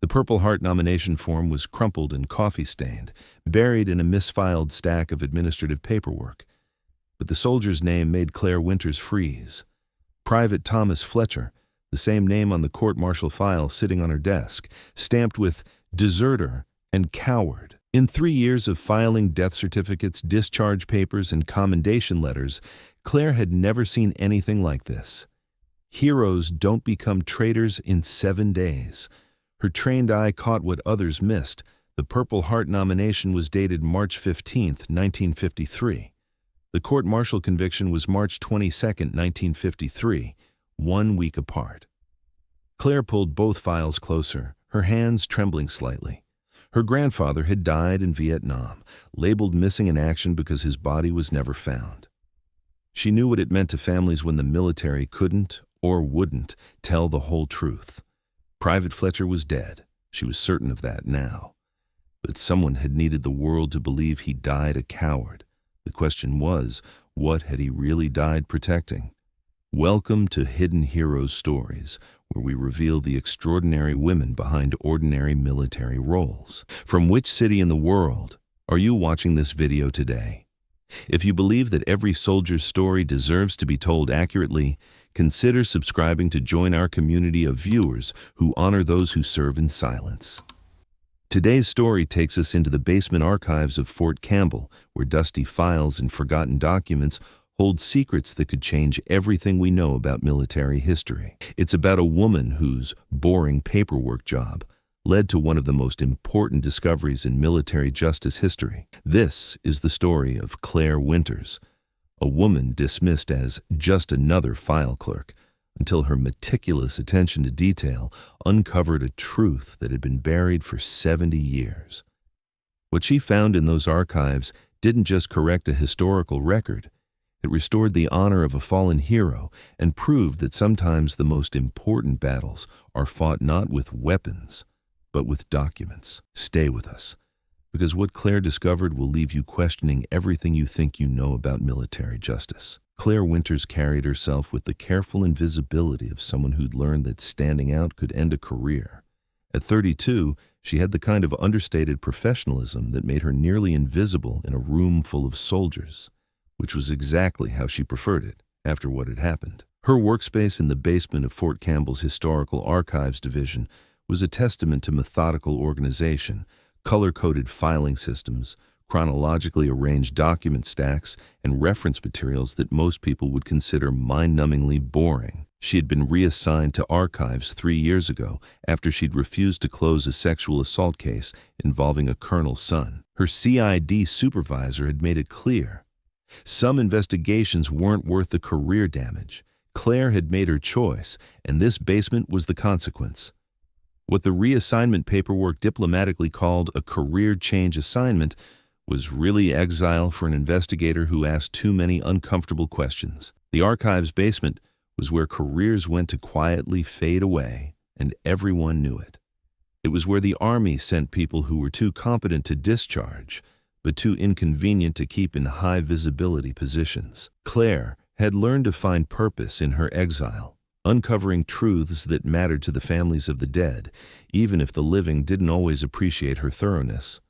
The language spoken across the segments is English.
The Purple Heart nomination form was crumpled and coffee-stained, buried in a misfiled stack of administrative paperwork. But the soldier's name made Claire Winters freeze. Private Thomas Fletcher, the same name on the court-martial file sitting on her desk, stamped with deserter and coward. In 3 years of filing death certificates, discharge papers, and commendation letters, Claire had never seen anything like this. Heroes don't become traitors in 7 days. Her trained eye caught what others missed. The Purple Heart nomination was dated March 15, 1953. The court-martial conviction was March 22, 1953, 1 week apart. Claire pulled both files closer, her hands trembling slightly. Her grandfather had died in Vietnam, labeled missing in action because his body was never found. She knew what it meant to families when the military couldn't or wouldn't tell the whole truth. Private Fletcher was dead. She was certain of that now. But someone had needed the world to believe he died a coward. The question was, what had he really died protecting? Welcome to Hidden Heroes Stories, where we reveal the extraordinary women behind ordinary military roles. From which city in the world are you watching this video today? If you believe that every soldier's story deserves to be told accurately, consider subscribing to join our community of viewers who honor those who serve in silence. Today's story takes us into the basement archives of Fort Campbell, where dusty files and forgotten documents hold secrets that could change everything we know about military history. It's about a woman whose boring paperwork job led to one of the most important discoveries in military justice history. This is the story of Claire Winters, a woman dismissed as just another file clerk, until her meticulous attention to detail uncovered a truth that had been buried for 70 years. What she found in those archives didn't just correct a historical record. It restored the honor of a fallen hero and proved that sometimes the most important battles are fought not with weapons, but with documents. Stay with us, because what Claire discovered will leave you questioning everything you think you know about military justice. Claire Winters carried herself with the careful invisibility of someone who'd learned that standing out could end a career. At 32, she had the kind of understated professionalism that made her nearly invisible in a room full of soldiers, which was exactly how she preferred it after what had happened. Her workspace in the basement of Fort Campbell's Historical Archives Division was a testament to methodical organization, color-coded filing systems, chronologically arranged document stacks, and reference materials that most people would consider mind-numbingly boring. She had been reassigned to archives 3 years ago after she'd refused to close a sexual assault case involving a colonel's son. Her CID supervisor had made it clear some investigations weren't worth the career damage. Claire had made her choice, and this basement was the consequence. What the reassignment paperwork diplomatically called a career change assignment was really exile for an investigator who asked too many uncomfortable questions. The archives basement was where careers went to quietly fade away, and everyone knew it. It was where the Army sent people who were too competent to discharge, but too inconvenient to keep in high-visibility positions. Claire had learned to find purpose in her exile, uncovering truths that mattered to the families of the dead, even if the living didn't always appreciate her thoroughness.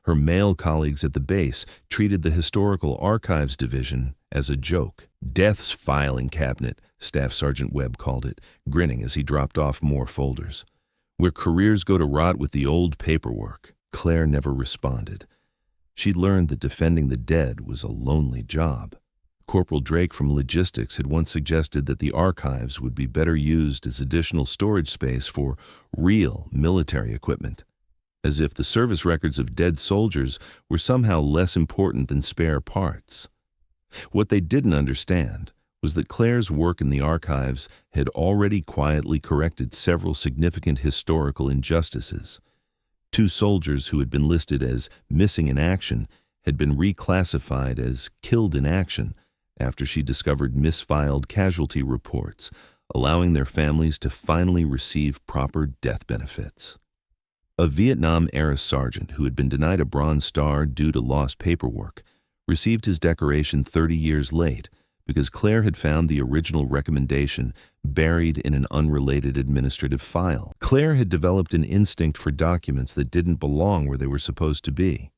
Her male colleagues at the base treated the Historical Archives Division as a joke. Death's filing cabinet, Staff Sergeant Webb called it, grinning as he dropped off more folders. Where careers go to rot with the old paperwork. Claire never responded. She'd learned that defending the dead was a lonely job. Corporal Drake from Logistics had once suggested that the archives would be better used as additional storage space for real military equipment, as if the service records of dead soldiers were somehow less important than spare parts. What they didn't understand was that Claire's work in the archives had already quietly corrected several significant historical injustices. 2 soldiers who had been listed as missing in action had been reclassified as killed in action after she discovered misfiled casualty reports, allowing their families to finally receive proper death benefits. A Vietnam-era sergeant who had been denied a Bronze Star due to lost paperwork received his decoration 30 years late because Claire had found the original recommendation buried in an unrelated administrative file. Claire had developed an instinct for documents that didn't belong where they were supposed to be.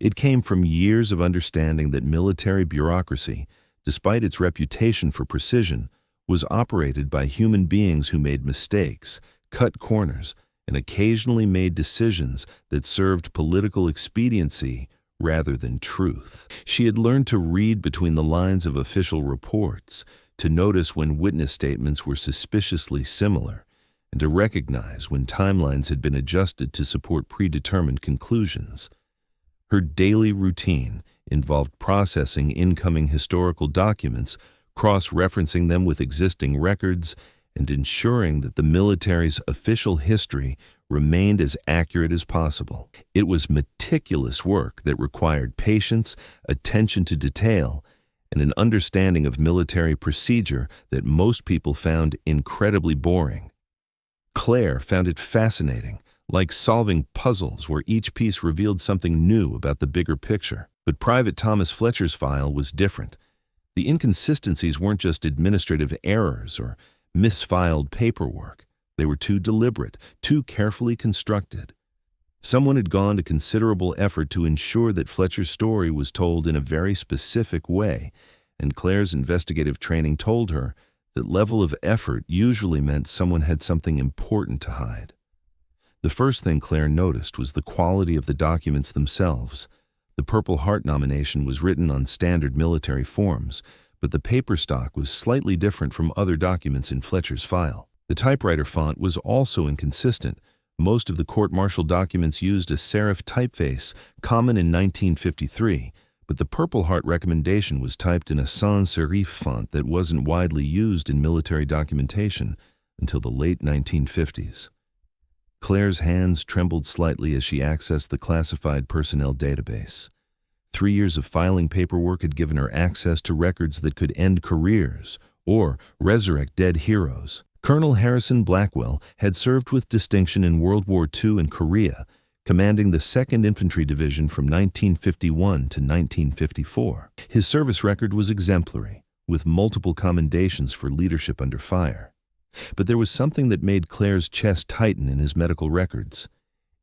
It came from years of understanding that military bureaucracy, despite its reputation for precision, was operated by human beings who made mistakes, cut corners, and occasionally made decisions that served political expediency rather than truth. She had learned to read between the lines of official reports, to notice when witness statements were suspiciously similar, and to recognize when timelines had been adjusted to support predetermined conclusions. Her daily routine involved processing incoming historical documents, cross-referencing them with existing records, and ensuring that the military's official history remained as accurate as possible. It was meticulous work that required patience, attention to detail, and an understanding of military procedure that most people found incredibly boring. Claire found it fascinating, like solving puzzles where each piece revealed something new about the bigger picture. But Private Thomas Fletcher's file was different. The inconsistencies weren't just administrative errors or misfiled paperwork. They were too deliberate, too carefully constructed. Someone had gone to considerable effort to ensure that Fletcher's story was told in a very specific way, and Claire's investigative training told her that level of effort usually meant someone had something important to hide. The first thing Claire noticed was the quality of the documents themselves. The Purple Heart nomination was written on standard military forms, but the paper stock was slightly different from other documents in Fletcher's file. The typewriter font was also inconsistent. Most of the court-martial documents used a serif typeface, common in 1953, but the Purple Heart recommendation was typed in a sans serif font that wasn't widely used in military documentation until the late 1950s. Claire's hands trembled slightly as she accessed the classified personnel database. 3 years of filing paperwork had given her access to records that could end careers or resurrect dead heroes. Colonel Harrison Blackwell had served with distinction in World War II in Korea, commanding the 2nd Infantry Division from 1951 to 1954. His service record was exemplary, with multiple commendations for leadership under fire. But there was something that made Claire's chest tighten in his medical records.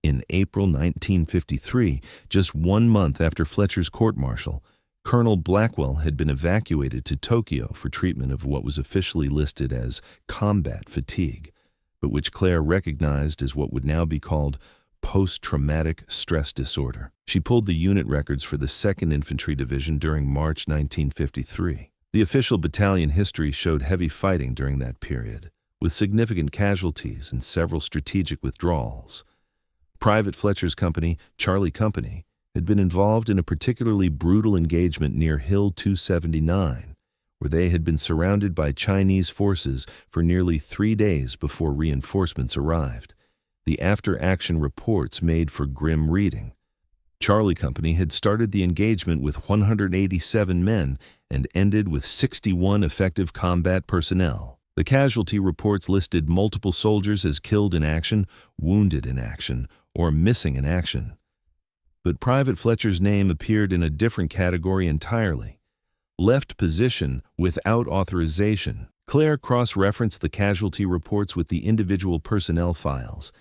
In April 1953, just 1 month after Fletcher's court-martial, Colonel Blackwell had been evacuated to Tokyo for treatment of what was officially listed as combat fatigue, but which Claire recognized as what would now be called post-traumatic stress disorder. She pulled the unit records for the 2nd Infantry Division during March 1953. The official battalion history showed heavy fighting during that period, with significant casualties and several strategic withdrawals. Private Fletcher's company, Charlie Company, had been involved in a particularly brutal engagement near Hill 279, where they had been surrounded by Chinese forces for nearly 3 days before reinforcements arrived. The after-action reports made for grim reading. Charlie Company had started the engagement with 187 men and ended with 61 effective combat personnel. The casualty reports listed multiple soldiers as killed in action, wounded in action, or missing in action. But Private Fletcher's name appeared in a different category entirely. Left position without authorization. Claire cross-referenced the casualty reports with the individual personnel files.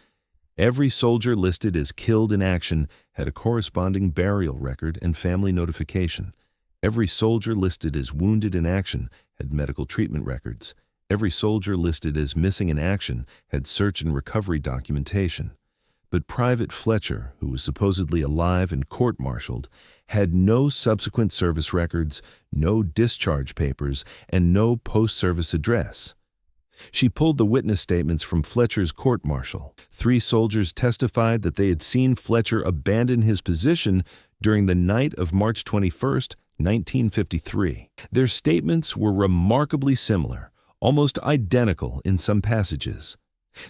Every soldier listed as killed in action had a corresponding burial record and family notification. Every soldier listed as wounded in action had medical treatment records. Every soldier listed as missing in action had search and recovery documentation. But Private Fletcher, who was supposedly alive and court-martialed, had no subsequent service records, no discharge papers, and no post-service address. She pulled the witness statements from Fletcher's court-martial. 3 soldiers testified that they had seen Fletcher abandon his position during the night of March 21, 1953. Their statements were remarkably similar, almost identical in some passages.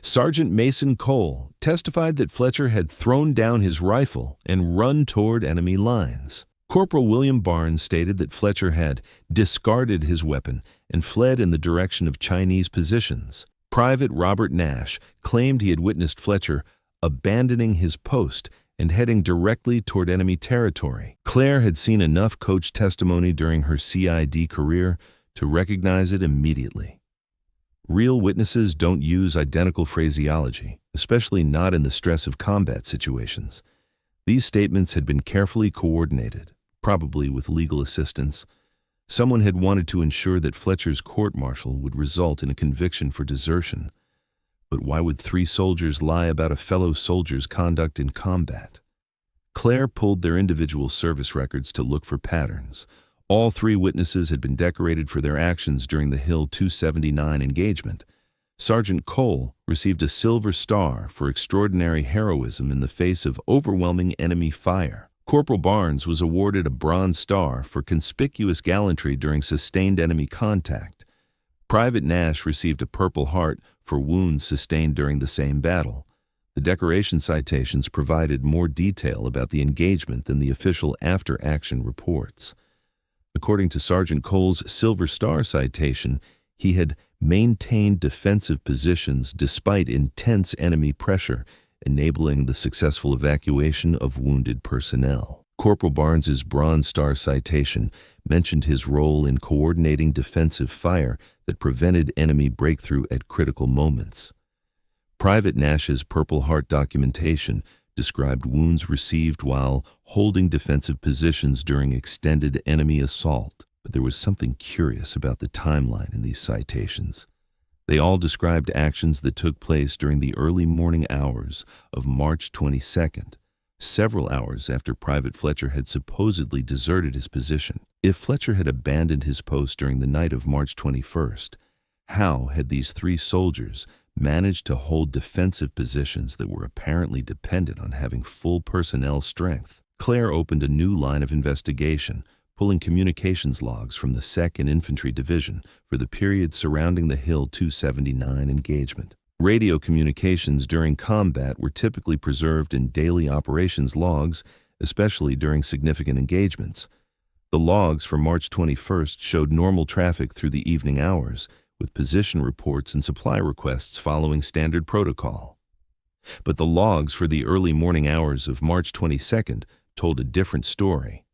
Sergeant Mason Cole testified that Fletcher had thrown down his rifle and run toward enemy lines. Corporal William Barnes stated that Fletcher had discarded his weapon and fled in the direction of Chinese positions. Private Robert Nash claimed he had witnessed Fletcher abandoning his post and heading directly toward enemy territory. Claire had seen enough coach testimony during her CID career to recognize it immediately. Real witnesses don't use identical phraseology, especially not in the stress of combat situations. These statements had been carefully coordinated, probably with legal assistance. Someone had wanted to ensure that Fletcher's court-martial would result in a conviction for desertion. But why would 3 soldiers lie about a fellow soldier's conduct in combat? Claire pulled their individual service records to look for patterns. All 3 witnesses had been decorated for their actions during the Hill 279 engagement. Sergeant Cole received a Silver Star for extraordinary heroism in the face of overwhelming enemy fire. Corporal Barnes was awarded a Bronze Star for conspicuous gallantry during sustained enemy contact. Private Nash received a Purple Heart for wounds sustained during the same battle. The decoration citations provided more detail about the engagement than the official after-action reports. According to Sergeant Cole's Silver Star citation, he had maintained defensive positions despite intense enemy pressure, enabling the successful evacuation of wounded personnel. Corporal Barnes's Bronze Star citation mentioned his role in coordinating defensive fire that prevented enemy breakthrough at critical moments. Private Nash's Purple Heart documentation described wounds received while holding defensive positions during extended enemy assault, but there was something curious about the timeline in these citations. They all described actions that took place during the early morning hours of March 22nd, several hours after Private Fletcher had supposedly deserted his position. If Fletcher had abandoned his post during the night of March 21st, how had these 3 soldiers managed to hold defensive positions that were apparently dependent on having full personnel strength? Claire opened a new line of investigation, pulling communications logs from the 2nd Infantry Division for the period surrounding the Hill 279 engagement. Radio communications during combat were typically preserved in daily operations logs, especially during significant engagements. The logs for March 21st showed normal traffic through the evening hours, with position reports and supply requests following standard protocol. But the logs for the early morning hours of March 22nd told a different story.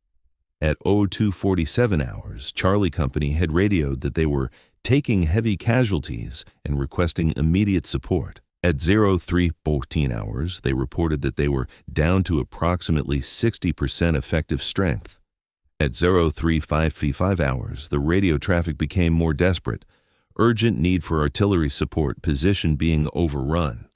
At 0247 hours, Charlie Company had radioed that they were taking heavy casualties and requesting immediate support. At 0314 hours, they reported that they were down to approximately 60% effective strength. At 0355 hours, the radio traffic became more desperate. Urgent need for artillery support, position being overrun.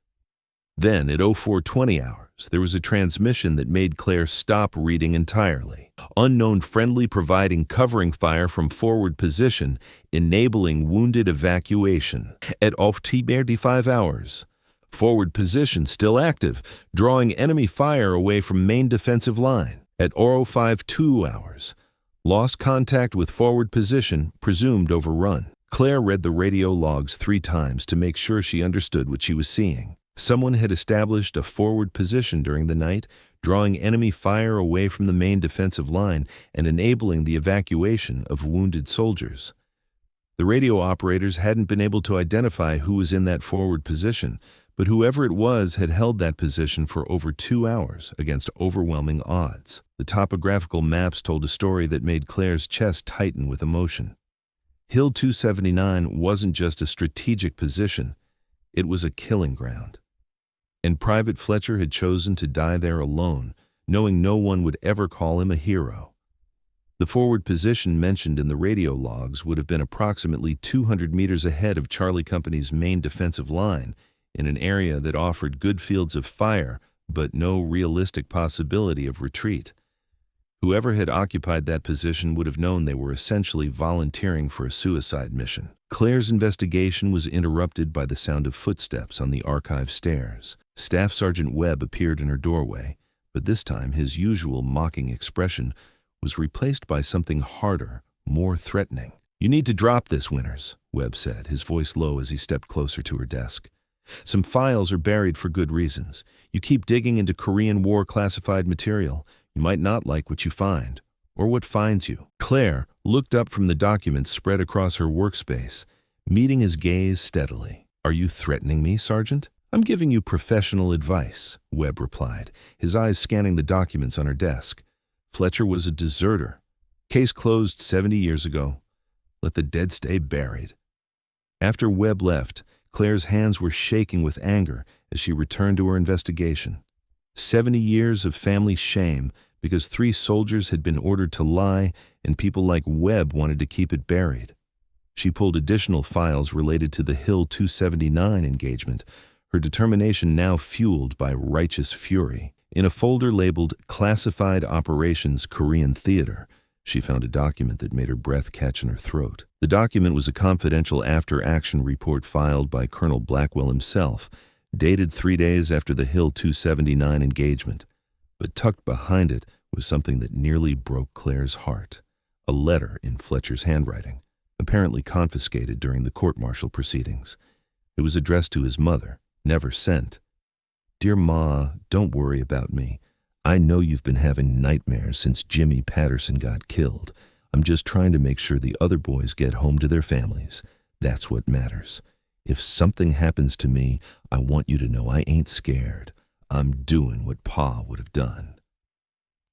Then, at 0420 hours, there was a transmission that made Claire stop reading entirely. Unknown friendly providing covering fire from forward position, enabling wounded evacuation. At 0535 hours, forward position still active, drawing enemy fire away from main defensive line. At 0052 hours, lost contact with forward position, presumed overrun. Claire read the radio logs 3 times to make sure she understood what she was seeing. Someone had established a forward position during the night, drawing enemy fire away from the main defensive line and enabling the evacuation of wounded soldiers. The radio operators hadn't been able to identify who was in that forward position, but whoever it was had held that position for over 2 hours against overwhelming odds. The topographical maps told a story that made Claire's chest tighten with emotion. Hill 279 wasn't just a strategic position, it was a killing ground. And Private Fletcher had chosen to die there alone, knowing no one would ever call him a hero. The forward position mentioned in the radio logs would have been approximately 200 meters ahead of Charlie Company's main defensive line, in an area that offered good fields of fire, but no realistic possibility of retreat. Whoever had occupied that position would have known they were essentially volunteering for a suicide mission. Claire's investigation was interrupted by the sound of footsteps on the archive stairs. Staff Sergeant Webb appeared in her doorway, but this time his usual mocking expression was replaced by something harder, more threatening. "You need to drop this, Winters," Webb said, his voice low as he stepped closer to her desk. "Some files are buried for good reasons. You keep digging into Korean War classified material, you might not like what you find, or what finds you." Claire looked up from the documents spread across her workspace, meeting his gaze steadily. "Are you threatening me, Sergeant?" "I'm giving you professional advice," Webb replied, his eyes scanning the documents on her desk. "Fletcher was a deserter. Case closed 70 years ago. Let the dead stay buried." After Webb left, Claire's hands were shaking with anger as she returned to her investigation. 70 years of family shame because 3 soldiers had been ordered to lie and people like Webb wanted to keep it buried. She pulled additional files related to the Hill 279 engagement, her determination now fueled by righteous fury. In a folder labeled Classified Operations Korean Theater, she found a document that made her breath catch in her throat. The document was a confidential after-action report filed by Colonel Blackwell himself, dated 3 days after the Hill 279 engagement. But tucked behind it was something that nearly broke Claire's heart. A letter in Fletcher's handwriting, apparently confiscated during the court-martial proceedings. It was addressed to his mother, never sent. "Dear Ma, don't worry about me. I know you've been having nightmares since Jimmy Patterson got killed. I'm just trying to make sure the other boys get home to their families. That's what matters. If something happens to me, I want you to know I ain't scared. I'm doing what Pa would have done.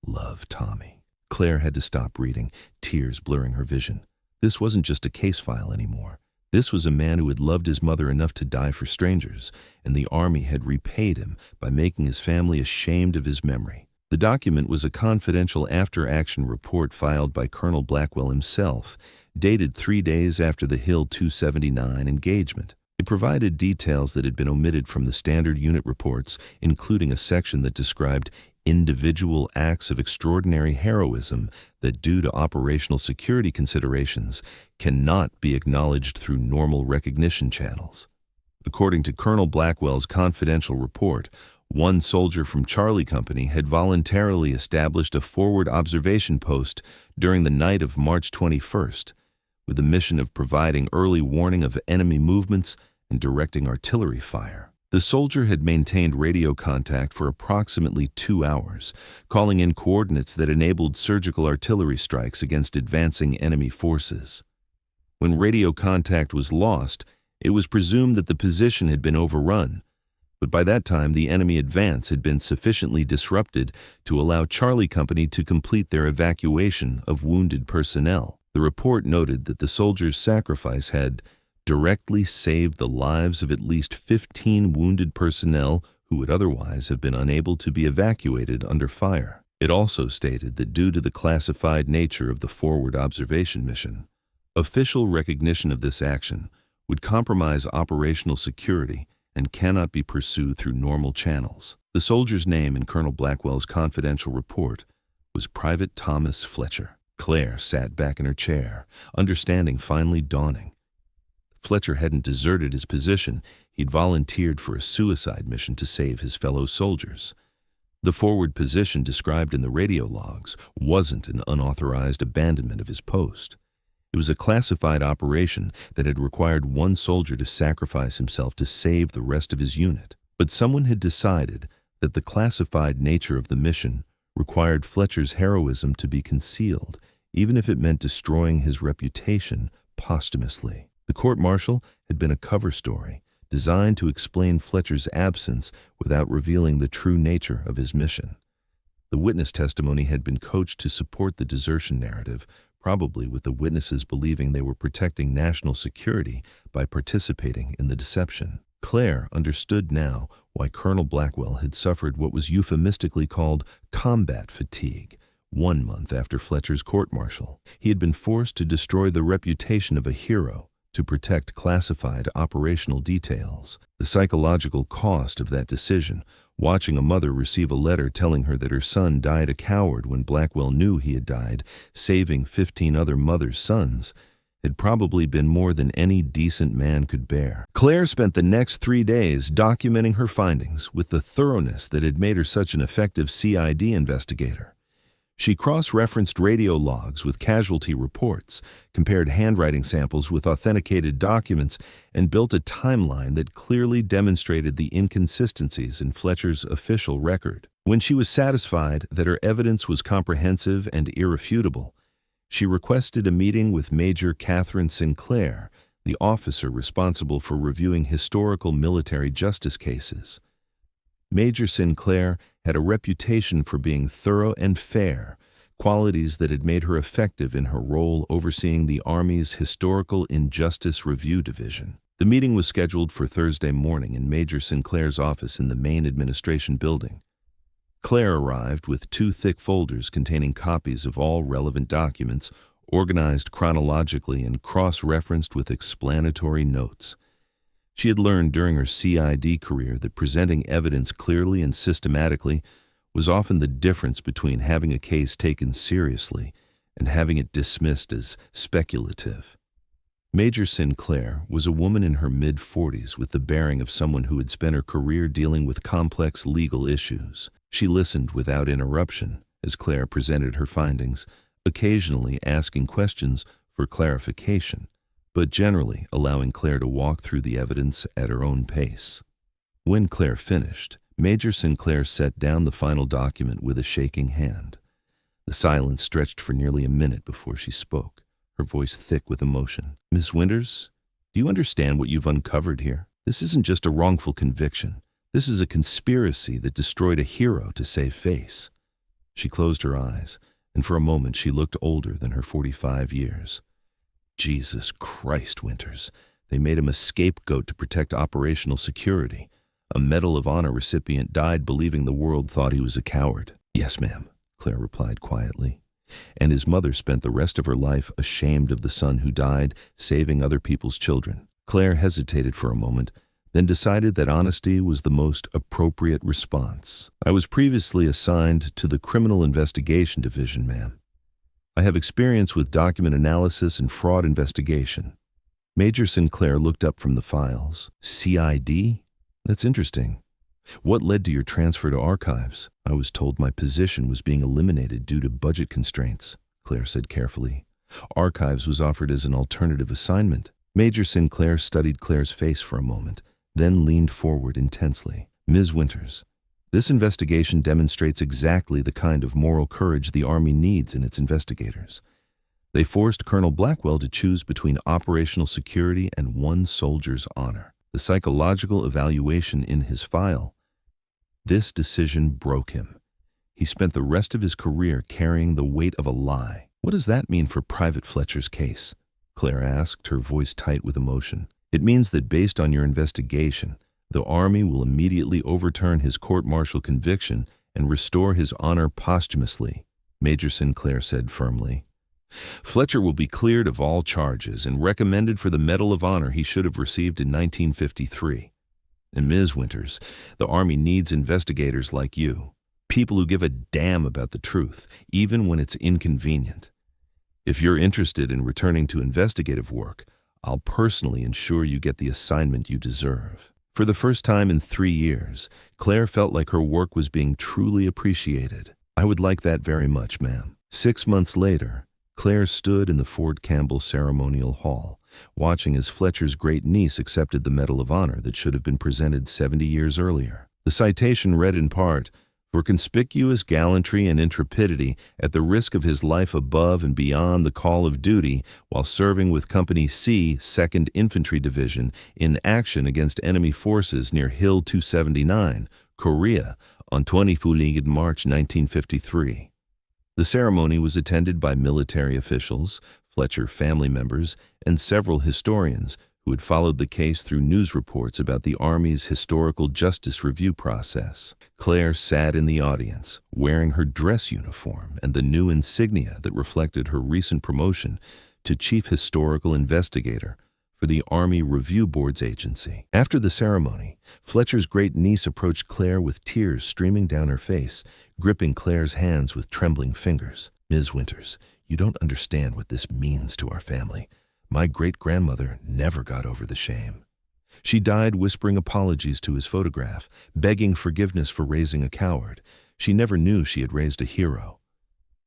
Love, Tommy." Claire had to stop reading, tears blurring her vision. This wasn't just a case file anymore. This was a man who had loved his mother enough to die for strangers, and the Army had repaid him by making his family ashamed of his memory. The document was a confidential after-action report filed by Colonel Blackwell himself, dated 3 days after the Hill 279 engagement. It provided details that had been omitted from the standard unit reports, including a section that described individual acts of extraordinary heroism that, due to operational security considerations, cannot be acknowledged through normal recognition channels. According to Colonel Blackwell's confidential report, 1 soldier from Charlie Company had voluntarily established a forward observation post during the night of March 21st, with the mission of providing early warning of enemy movements and directing artillery fire. The soldier had maintained radio contact for approximately 2 hours, calling in coordinates that enabled surgical artillery strikes against advancing enemy forces. When radio contact was lost, it was presumed that the position had been overrun, but by that time the enemy advance had been sufficiently disrupted to allow Charlie Company to complete their evacuation of wounded personnel. The report noted that the soldiers' sacrifice had directly saved the lives of at least 15 wounded personnel who would otherwise have been unable to be evacuated under fire. It also stated that due to the classified nature of the forward observation mission, official recognition of this action would compromise operational security and cannot be pursued through normal channels. The soldier's name in Colonel Blackwell's confidential report was Private Thomas Fletcher. Claire sat back in her chair, understanding finally dawning. Fletcher hadn't deserted his position. He'd volunteered for a suicide mission to save his fellow soldiers. The forward position described in the radio logs wasn't an unauthorized abandonment of his post. It was a classified operation that had required 1 soldier to sacrifice himself to save the rest of his unit. But someone had decided that the classified nature of the mission required Fletcher's heroism to be concealed, even if it meant destroying his reputation posthumously. The court-martial had been a cover story designed to explain Fletcher's absence without revealing the true nature of his mission. The witness testimony had been coached to support the desertion narrative, probably with the witnesses believing they were protecting national security by participating in the deception. Claire understood now why Colonel Blackwell had suffered what was euphemistically called combat fatigue 1 month after Fletcher's court-martial. He had been forced to destroy the reputation of a hero to protect classified operational details. The psychological cost of that decision, watching a mother receive a letter telling her that her son died a coward when Blackwell knew he had died, saving 15 other mothers' sons, had probably been more than any decent man could bear. Claire spent the next 3 days documenting her findings with the thoroughness that had made her such an effective CID investigator. She cross-referenced radio logs with casualty reports, compared handwriting samples with authenticated documents, and built a timeline that clearly demonstrated the inconsistencies in Fletcher's official record. When she was satisfied that her evidence was comprehensive and irrefutable, she requested a meeting with Major Catherine Sinclair, the officer responsible for reviewing historical military justice cases. Major Sinclair had a reputation for being thorough and fair, qualities that had made her effective in her role overseeing the Army's Historical Injustice Review Division. The meeting was scheduled for Thursday morning in Major Sinclair's office in the main administration building. Claire arrived with 2 thick folders containing copies of all relevant documents, organized chronologically and cross-referenced with explanatory notes. She had learned during her CID career that presenting evidence clearly and systematically was often the difference between having a case taken seriously and having it dismissed as speculative. Major Sinclair was a woman in her mid-40s with the bearing of someone who had spent her career dealing with complex legal issues. She listened without interruption as Claire presented her findings, occasionally asking questions for clarification, but generally allowing Claire to walk through the evidence at her own pace. When Claire finished, Major Sinclair set down the final document with a shaking hand. The silence stretched for nearly a minute before she spoke, her voice thick with emotion. "Miss Winters, do you understand what you've uncovered here? This isn't just a wrongful conviction. This is a conspiracy that destroyed a hero to save face." She closed her eyes, and for a moment she looked older than her 45 years. Jesus Christ, Winters. They made him a scapegoat to protect operational security. A Medal of Honor recipient died believing the world thought he was a coward. "Yes, ma'am," Claire replied quietly. And his mother spent the rest of her life ashamed of the son who died, saving other people's children. Claire hesitated for a moment, then decided that honesty was the most appropriate response. "I was previously assigned to the Criminal Investigation Division, ma'am. I have experience with document analysis and fraud investigation." Major Sinclair looked up from the files. "CID? That's interesting. What led to your transfer to archives?" "I was told my position was being eliminated due to budget constraints," Claire said carefully. "Archives was offered as an alternative assignment." Major Sinclair studied Claire's face for a moment, then leaned forward intensely. "Ms. Winters, this investigation demonstrates exactly the kind of moral courage the Army needs in its investigators. They forced Colonel Blackwell to choose between operational security and one soldier's honor. The psychological evaluation in his file. This decision broke him. He spent the rest of his career carrying the weight of a lie." "What does that mean for Private Fletcher's case?" Claire asked, her voice tight with emotion. "It means that based on your investigation, the Army will immediately overturn his court-martial conviction and restore his honor posthumously," Major Sinclair said firmly. "Fletcher will be cleared of all charges and recommended for the Medal of Honor he should have received in 1953. And Ms. Winters, the Army needs investigators like you, people who give a damn about the truth, even when it's inconvenient. If you're interested in returning to investigative work, I'll personally ensure you get the assignment you deserve." For the first time in 3 years, Claire felt like her work was being truly appreciated. "I would like that very much, ma'am." 6 months later, Claire stood in the Fort Campbell Ceremonial Hall, watching as Fletcher's great-niece accepted the Medal of Honor that should have been presented 70 years earlier. The citation read in part, "For conspicuous gallantry and intrepidity at the risk of his life above and beyond the call of duty while serving with Company C, 2nd Infantry Division, in action against enemy forces near Hill 279, Korea, on 20 March 1953. The ceremony was attended by military officials, Fletcher family members, and several historians who had followed the case through news reports about the Army's historical justice review process. Claire sat in the audience, wearing her dress uniform and the new insignia that reflected her recent promotion to Chief Historical Investigator for the Army Review Board's agency. After the ceremony, Fletcher's great-niece approached Claire with tears streaming down her face, gripping Claire's hands with trembling fingers. "Ms. Winters, you don't understand what this means to our family. My great-grandmother never got over the shame. She died whispering apologies to his photograph, begging forgiveness for raising a coward. She never knew she had raised a hero.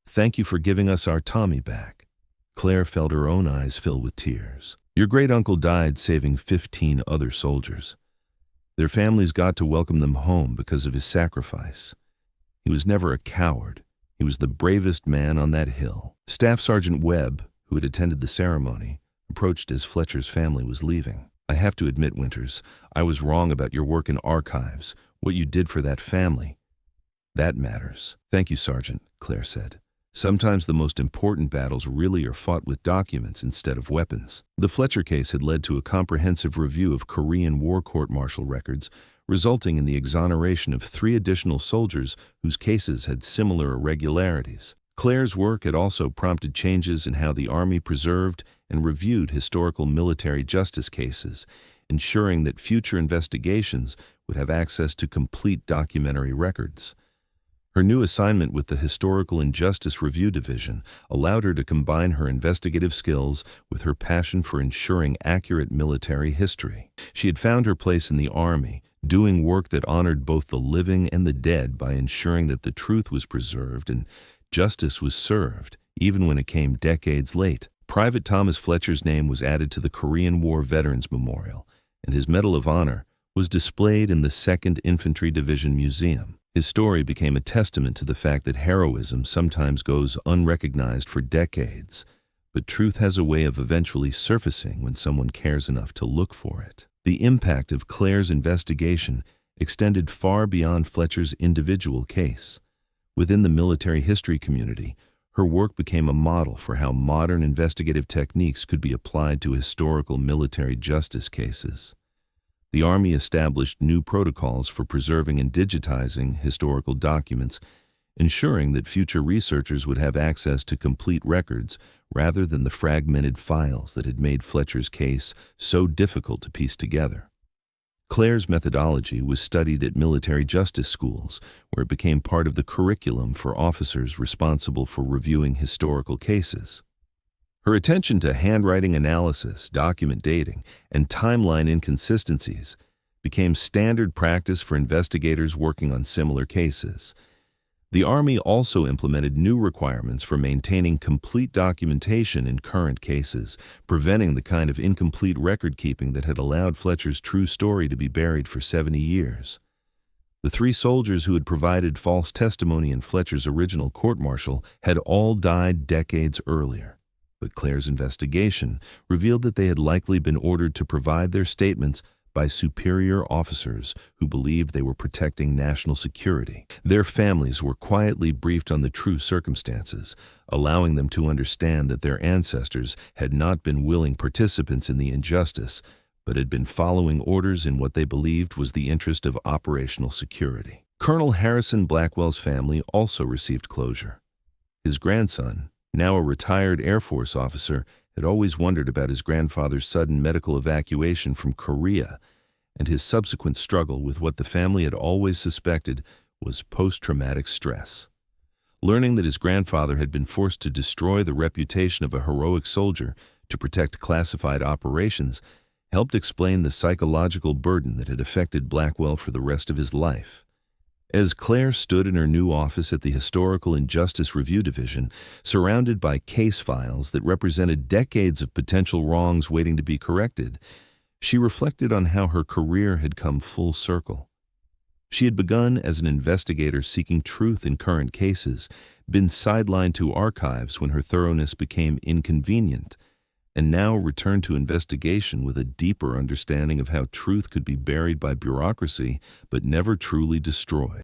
Thank you for giving us our Tommy back." Claire felt her own eyes fill with tears. "Your great-uncle died saving 15 other soldiers. Their families got to welcome them home because of his sacrifice. He was never a coward. He was the bravest man on that hill." Staff Sergeant Webb, who had attended the ceremony, approached as Fletcher's family was leaving. "I have to admit, Winters, I was wrong about your work in archives, what you did for that family. That matters." "Thank you, Sergeant," Claire said. "Sometimes the most important battles really are fought with documents instead of weapons." The Fletcher case had led to a comprehensive review of Korean war court-martial records, resulting in the exoneration of 3 additional soldiers whose cases had similar irregularities. Claire's work had also prompted changes in how the Army preserved and reviewed historical military justice cases, ensuring that future investigations would have access to complete documentary records. Her new assignment with the Historical Injustice Review Division allowed her to combine her investigative skills with her passion for ensuring accurate military history. She had found her place in the Army, doing work that honored both the living and the dead by ensuring that the truth was preserved and justice was served, even when it came decades late. Private Thomas Fletcher's name was added to the Korean War Veterans Memorial, and his Medal of Honor was displayed in the 2nd Infantry Division Museum. His story became a testament to the fact that heroism sometimes goes unrecognized for decades, but truth has a way of eventually surfacing when someone cares enough to look for it. The impact of Claire's investigation extended far beyond Fletcher's individual case. Within the military history community, her work became a model for how modern investigative techniques could be applied to historical military justice cases. The Army established new protocols for preserving and digitizing historical documents, ensuring that future researchers would have access to complete records rather than the fragmented files that had made Fletcher's case so difficult to piece together. Claire's methodology was studied at military justice schools, where it became part of the curriculum for officers responsible for reviewing historical cases. Her attention to handwriting analysis, document dating, and timeline inconsistencies became standard practice for investigators working on similar cases. The Army also implemented new requirements for maintaining complete documentation in current cases, preventing the kind of incomplete record-keeping that had allowed Fletcher's true story to be buried for 70 years. The 3 soldiers who had provided false testimony in Fletcher's original court-martial had all died decades earlier. But Claire's investigation revealed that they had likely been ordered to provide their statements by superior officers who believed they were protecting national security. Their families were quietly briefed on the true circumstances, allowing them to understand that their ancestors had not been willing participants in the injustice, but had been following orders in what they believed was the interest of operational security. Colonel Harrison Blackwell's family also received closure. His grandson, now a retired Air Force officer, had always wondered about his grandfather's sudden medical evacuation from Korea and his subsequent struggle with what the family had always suspected was post-traumatic stress. Learning that his grandfather had been forced to destroy the reputation of a heroic soldier to protect classified operations helped explain the psychological burden that had affected Blackwell for the rest of his life. As Claire stood in her new office at the Historical Injustice Review Division, surrounded by case files that represented decades of potential wrongs waiting to be corrected, she reflected on how her career had come full circle. She had begun as an investigator seeking truth in current cases, been sidelined to archives when her thoroughness became inconvenient, and now returned to investigation with a deeper understanding of how truth could be buried by bureaucracy but never truly destroyed.